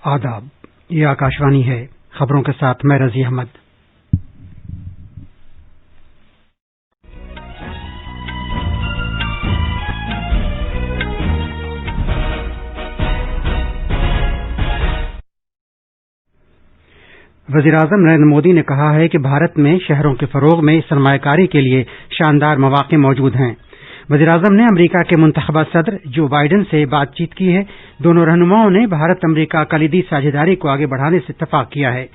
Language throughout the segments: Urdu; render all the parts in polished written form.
آداب، یہ آکاشوانی ہے۔ خبروں کے ساتھ میں رضی احمد۔ وزیراعظم نریندر مودی نے کہا ہے کہ بھارت میں شہروں کے فروغ میں سرمایہ کاری کے لیے شاندار مواقع موجود ہیں۔ وزیراعظم نے امریکہ کے منتخبہ صدر جو بائیڈن سے بات چیت کی ہے۔ دونوں رہنماؤں نے بھارت امریکہ کلیدی ساجھیداری کو آگے بڑھانے سے اتفاق کیا ہے۔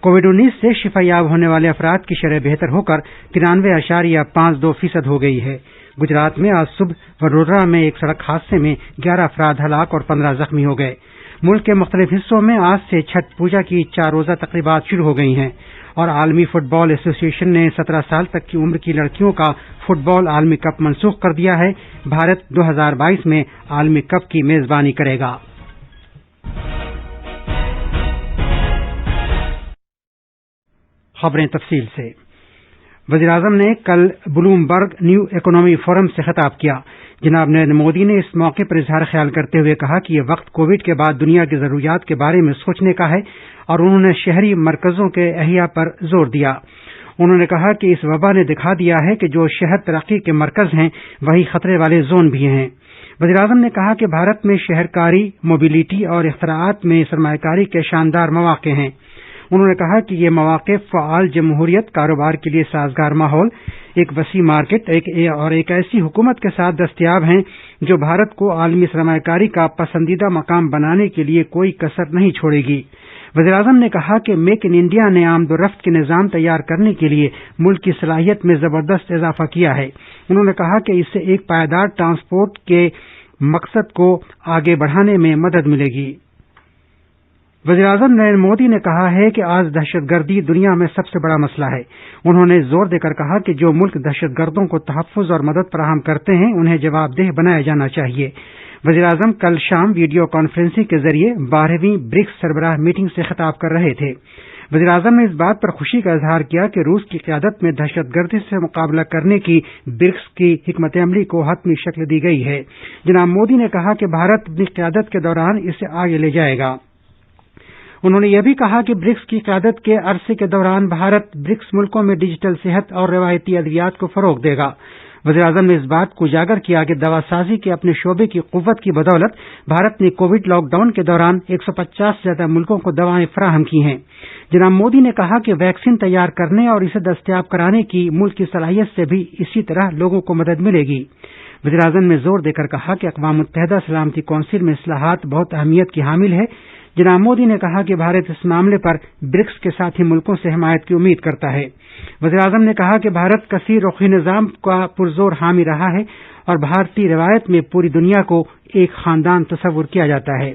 کووڈ-19 سے شفا یاب ہونے والے افراد کی شرح بہتر ہو کر 93.52% ہو گئی ہے۔ گجرات میں آج صبح وڈودرا میں ایک سڑک حادثے میں 11 افراد ہلاک اور 15 زخمی ہو گئے۔ ملک کے مختلف حصوں میں آج سے چھٹ پوجا کی 4 روزہ تقریبات شروع ہو گئی ہیں، اور عالمی فٹ بال ایسوسی ایشن نے 17 سال تک کی عمر کی لڑکیوں کا فٹ بال عالمی کپ منسوخ کر دیا ہے۔ بھارت 2022 میں عالمی کپ کی میزبانی کرے گا۔ خبریں تفصیل سے۔ وزیراعظم نے کل بلومبرگ نیو اکنامی فورم سے خطاب کیا۔ جناب نریندر مودی نے اس موقع پر اظہار خیال کرتے ہوئے کہا کہ یہ وقت کووڈ کے بعد دنیا کی ضروریات کے بارے میں سوچنے کا ہے، اور انہوں نے شہری مرکزوں کے احیاء پر زور دیا۔ انہوں نے کہا کہ اس وبا نے دکھا دیا ہے کہ جو شہر ترقی کے مرکز ہیں وہی خطرے والے زون بھی ہیں۔ وزیراعظم نے کہا کہ بھارت میں شہر کاری، موبلٹی اور اختراعات میں سرمایہ کاری کے شاندار مواقع ہیں۔ انہوں نے کہا کہ یہ مواقع فعال جمہوریت، کاروبار کے لیے سازگار ماحول، ایک وسیع مارکیٹ اور ایک ایسی حکومت کے ساتھ دستیاب ہیں جو بھارت کو عالمی سرمایہ کاری کا پسندیدہ مقام بنانے کے لیے کوئی کسر نہیں چھوڑے گی۔ وزیراعظم نے کہا کہ میک ان انڈیا نے آمد و رفت کے نظام تیار کرنے کے لیے ملک کی صلاحیت میں زبردست اضافہ کیا ہے۔ انہوں نے کہا کہ اس سے ایک پائیدار ٹرانسپورٹ کے مقصد کو آگے بڑھانے میں مدد ملے گی۔ وزیراعظم نریندر مودی نے کہا ہے کہ آج دہشت گردی دنیا میں سب سے بڑا مسئلہ ہے۔ انہوں نے زور دے کر کہا کہ جو ملک دہشت گردوں کو تحفظ اور مدد فراہم کرتے ہیں انہیں جواب دہ بنایا جانا چاہیے۔ وزیراعظم کل شام ویڈیو کانفرنسنگ کے ذریعے 12ویں برکس سربراہ میٹنگ سے خطاب کر رہے تھے۔ وزیراعظم نے اس بات پر خوشی کا اظہار کیا کہ روس کی قیادت میں دہشت گردی سے مقابلہ کرنے کی برکس کی حکمت عملی کو حتمی شکل دی گئی ہے۔ جناب مودی نے کہا کہ بھارت اپنی قیادت کے دوران اسے آگے لے جائے گا۔ انہوں نے یہ بھی کہا کہ برکس کی قیادت کے عرصے کے دوران بھارت برکس ملکوں میں ڈیجیٹل صحت اور روایتی ادویات کو فروغ دے گا۔ وزیراعظم نے اس بات کو اجاگر کیا کہ دوا سازی کے اپنے شعبے کی قوت کی بدولت بھارت نے کووڈ لاک ڈاؤن کے دوران 150 سے زیادہ ملکوں کو دوائیں فراہم کی ہیں۔ جناب مودی نے کہا کہ ویکسین تیار کرنے اور اسے دستیاب کرانے کی ملک کی صلاحیت سے بھی اسی طرح لوگوں کو مدد ملے گی۔ وزیراعظم نے زور دے کر کہا کہ اقوام متحدہ سلامتی کونسل میں اصلاحات بہت اہمیت کی حامل ہے۔ جناب مودی نے کہا کہ بھارت اس معاملے پر برکس کے ساتھی ملکوں سے حمایت کی امید کرتا ہے۔ وزیراعظم نے کہا کہ بھارت کثیر رخی نظام کا پرزور حامی رہا ہے، اور بھارتی روایت میں پوری دنیا کو ایک خاندان تصور کیا جاتا ہے۔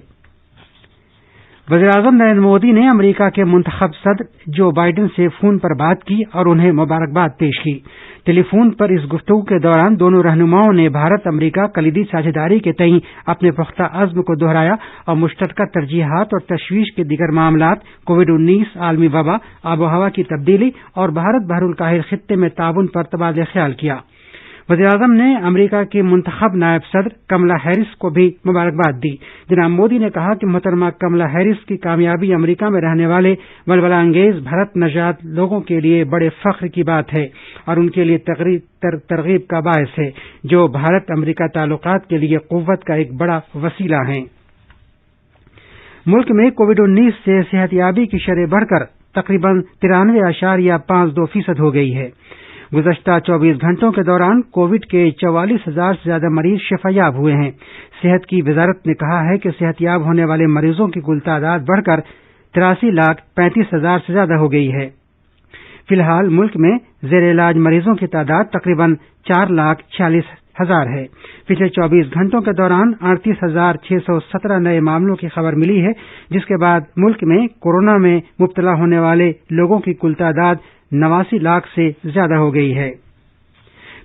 وزیراعظم نریندر مودی نے امریکہ کے منتخب صدر جو بائیڈن سے فون پر بات کی اور انہیں مبارکباد پیش کی۔ ٹیلی فون پر اس گفتگو کے دوران دونوں رہنماؤں نے بھارت امریکہ کلیدی ساجھیداری کے تئیں اپنے پختہ عزم کو دہرایا اور مشترکہ ترجیحات اور تشویش کے دیگر معاملات، کووڈ-19، عالمی وبا، آب و ہوا کی تبدیلی اور بھارت بحر الکاہل خطے میں تعاون پر تبادلہ خیال کیا۔ وزیراعظم نے امریکہ کی منتخب نائب صدر کملا ہیرس کو بھی مبارکباد دی۔ جناب مودی نے کہا کہ محترمہ کملا ہیرس کی کامیابی امریکہ میں رہنے والے ولولہ انگیز بھارت نژاد لوگوں کے لیے بڑے فخر کی بات ہے اور ان کے لیے ترغیب کا باعث ہے، جو بھارت امریکہ تعلقات کے لیے قوت کا ایک بڑا وسیلہ ہیں۔ ملک میں کووڈ-19 سے صحت یابی کی شرح بڑھ کر تقریباً 93.52% ہو گئی ہے۔ گزشتہ 24 گھنٹوں کے دوران کووڈ کے 44,000 سے زیادہ مریض شفا یاب ہوئے ہیں۔ صحت کی وزارت نے کہا ہے کہ صحت یاب ہونے والے مریضوں کی کل تعداد بڑھ کر 83,35,000 سے زیادہ ہو گئی ہے۔ فی الحال ملک میں زیر علاج مریضوں کی تعداد تقریباً 4,46,000 ہے۔ پچھلے 24 گھنٹوں کے دوران 38,617 نئے معاملوں کی خبر ملی ہے، جس کے بعد ملک میں کورونا میں مبتلا ہونے والے لوگوں کی کل تعداد 89 لاکھ سے زیادہ ہو گئی ہے۔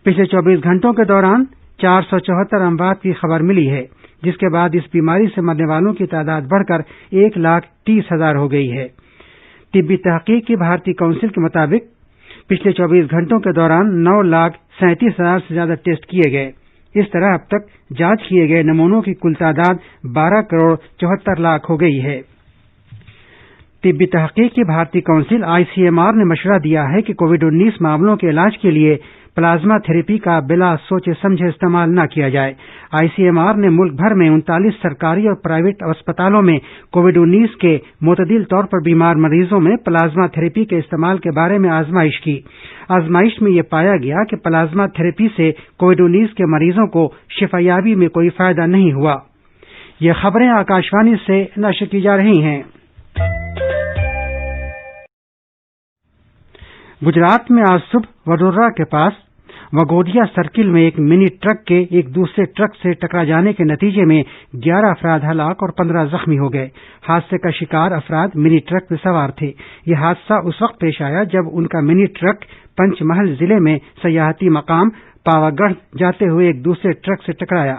پچھلے 24 گھنٹوں کے دوران 474 اموات کی خبر ملی ہے، جس کے بعد اس بیماری سے مرنے والوں کی تعداد بڑھ کر 1,30,000 ہو گئی ہے۔ طبی تحقیق کی بھارتی کونسل کے مطابق پچھلے 24 گھنٹوں کے دوران 9,37,000 سے زیادہ ٹیسٹ کیے گئے۔ اس طرح اب تک جانچ کیے گئے نمونوں کی کل تعداد 12,74,00,000 ہو گئی ہے۔ طبی تحقیق کی بھارتی کونسل ICMR نے مشورہ دیا ہے کہ کووڈ-19 معاملوں کے علاج کے لیے پلازما تھراپی کا بلا سوچے سمجھے استعمال نہ کیا جائے۔ ICMR نے ملک بھر میں 39 سرکاری اور پرائیویٹ اسپتالوں میں کووڈ-19 کے معتدل طور پر بیمار مریضوں میں پلازما تھراپی کے استعمال کے بارے میں آزمائش کی۔ آزمائش میں یہ پایا گیا کہ پلازما تھراپی سے کووڈ-19 کے مریضوں کو شفا یابی میں کوئی فائدہ نہیں ہوا۔ یہ خبریں آکاشوانی سے نشر کی جا رہی ہیں۔ گجرات میں آج صبح وڈودرا کے پاس وگودیا سرکل میں ایک منی ٹرک کے ایک دوسرے ٹرک سے ٹکرا جانے کے نتیجے میں 11 افراد ہلاک اور 15 زخمی ہو گئے۔ حادثے کا شکار افراد منی ٹرک میں سوار تھے۔ یہ حادثہ اس وقت پیش آیا جب ان کا منی ٹرک پنچ محل ضلع میں سیاحتی مقام پاوا گڑھ جاتے ہوئے ایک دوسرے ٹرک سے ٹکرایا۔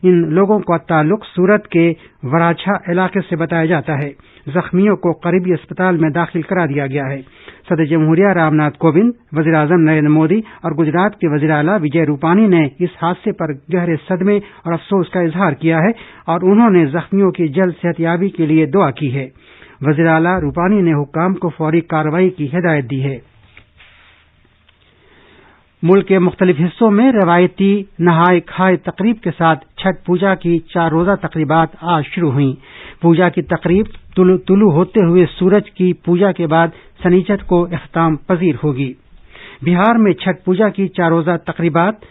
ان لوگوں کا تعلق سورت کے وراچھا علاقے سے بتایا جاتا ہے۔ زخمیوں کو قریبی اسپتال میں داخل کرا دیا گیا ہے۔ صدر جمہوریہ رام ناتھ کووند، وزیر اعظم نریندر مودی اور گجرات کے وزیر اعلیٰ وجے روپانی نے اس حادثے پر گہرے صدمے اور افسوس کا اظہار کیا ہے اور انہوں نے زخمیوں کی جلد صحت یابی کے لیے دعا کی ہے۔ وزیر اعلیٰ روپانی نے حکام کو فوری کارروائی کی ہدایت دی ہے۔ ملک کے مختلف حصوں میں روایتی نہائے کھائے تقریب کے ساتھ چھٹ پوجا کی 4 روزہ تقریبات آج شروع ہوئیں۔ پوجا کی تقریب طلوع ہوتے ہوئے سورج کی پوجا کے بعد سنیچر کو اختتام پذیر ہوگی۔ بہار میں چھٹ پوجا کی 4 روزہ تقریبات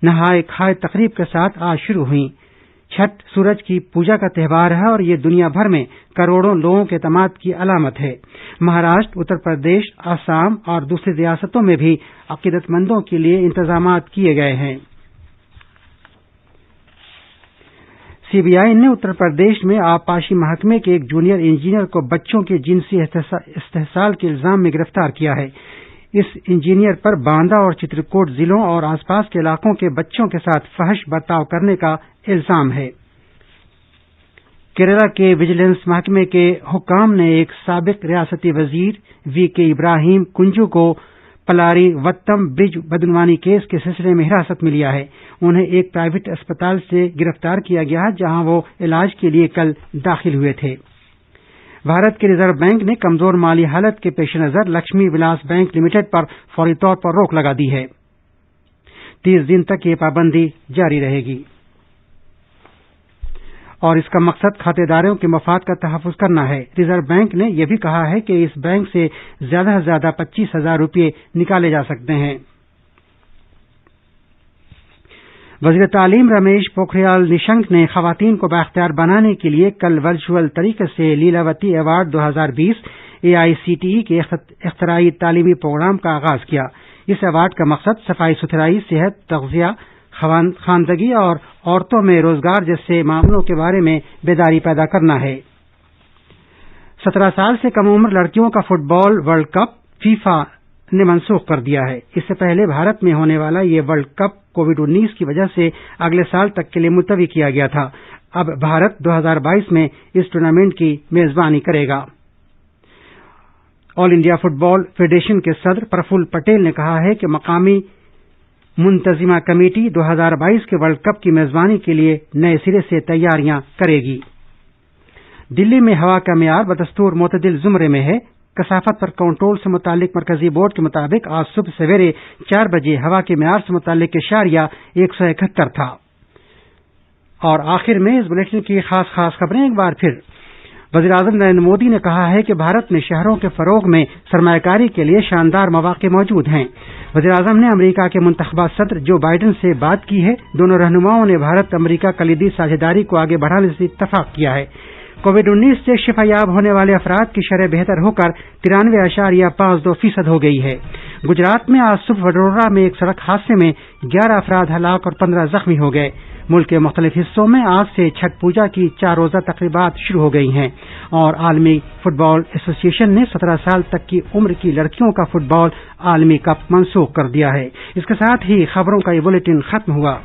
نہائے کھائے تقریب کے ساتھ آج شروع ہوئیں۔ چھٹ سورج کی پوجا کا تہوار ہے اور یہ دنیا بھر میں کروڑوں لوگوں کے اعتماد کی علامت ہے۔ مہاراشٹر، اتر پردیش، آسام اور دوسری ریاستوں میں بھی عقیدت مندوں کے لیے انتظامات کیے گئے ہیں۔ CBI نے اتر پردیش میں آبپاشی محکمے کے ایک جونیئر انجینئر کو بچوں کے جنسی استحصال کے الزام میں گرفتار کیا ہے۔ اس انجینئر پر باندہ اور چترکوٹ ضلعوں اور آس پاس کے علاقوں کے بچوں کے ساتھ فحش برتاؤ کرنے کا الزام ہے۔ کیرالہ کے وجیلنس محکمے کے حکام نے ایک سابق ریاستی وزیر VK ابراہیم کنجو کو پلاری وتم برج بدعنوانی کیس کے سلسلے میں حراست میں لیا ہے۔ انہیں ایک پرائیویٹ اسپتال سے گرفتار کیا گیا جہاں وہ علاج کے لیے کل داخل ہوئے تھے۔ بھارت کے ریزرو بینک نے کمزور مالی حالت کے پیش نظر لکشمی ولاس بینک لمیٹڈ پر فوری طور پر روک لگا دی ہے۔ 30 دن تک یہ پابندی جاری رہے گی اور اس کا مقصد کھاتے داروں کے مفاد کا تحفظ کرنا ہے۔ ریزرو بینک نے یہ بھی کہا ہے کہ اس بینک سے زیادہ سے زیادہ 25,000 روپے نکالے جا سکتے ہیں۔ وزیر تعلیم رمیش پوکھریال نشنک نے خواتین کو بااختیار بنانے کے لیے کل ورچوئل طریقے سے لیلاوتی ایوارڈ 2020 AICTE کے اختراعی تعلیمی پروگرام کا آغاز کیا۔ اس ایوارڈ کا مقصد صفائی ستھرائی، صحت، تغذیہ، خواندگی اور عورتوں میں روزگار جیسے معاملوں کے بارے میں بیداری پیدا کرنا ہے۔ 17 سال سے کم عمر لڑکیوں کا فٹ بال ورلڈ کپ فیفا نے منسوخ کر دیا ہے۔ اس سے پہلے بھارت میں ہونے والا یہ ورلڈ کپ کووڈ-19 کی وجہ سے اگلے سال تک کے لیے ملتوی کیا گیا تھا۔ اب بھارت 2022 میں اس ٹورنامنٹ کی میزبانی کرے گا۔ آل انڈیا فٹ بال فیڈریشن کے صدر پرفل پٹیل نے کہا ہے کہ مقامی منتظمہ کمیٹی 2022 کے ورلڈ کپ کی میزبانی کے لیے نئے سرے سے تیاریاں کرے گی۔ دلی میں ہوا کا معیار بدستور معتدل زمرے میں ہے۔ کثافت پر کنٹرول سے متعلق مرکزی بورڈ کے مطابق آج صبح سویرے 4 بجے ہوا کے معیار سے متعلق اشاریہ 171 تھا۔ اور آخر میں اس بلیٹن کی خاص خبریں ایک بار پھر۔ وزیر اعظم نریندر مودی نے کہا ہے کہ بھارت میں شہروں کے فروغ میں سرمایہ کاری کے لیے شاندار مواقع موجود ہیں۔ وزیر اعظم نے امریکہ کے منتخبہ صدر جو بائیڈن سے بات کی ہے۔ دونوں رہنماؤں نے بھارت امریکہ کلیدی ساجھیداری کو آگے بڑھانے سے اتفاق کیا ہے۔ کووڈ-19 سے شفا یاب ہونے والے افراد کی شرح بہتر ہو کر 93.52% ہو گئی ہے۔ گجرات میں آج صبح وڈودرا میں ایک سڑک حادثے میں 11 افراد ہلاک اور 15 زخمی ہو گئے۔ ملک کے مختلف حصوں میں آج سے چھٹ پوجا کی 4 روزہ تقریبات شروع ہو گئی ہیں اور عالمی فٹ بال ایسوسی ایشن نے 17 سال تک کی عمر کی لڑکیوں کا فٹ بال عالمی کپ منسوخ کر دیا ہے۔ اس کے ساتھ ہی خبروں کا یہ بلیٹن ختم ہوا۔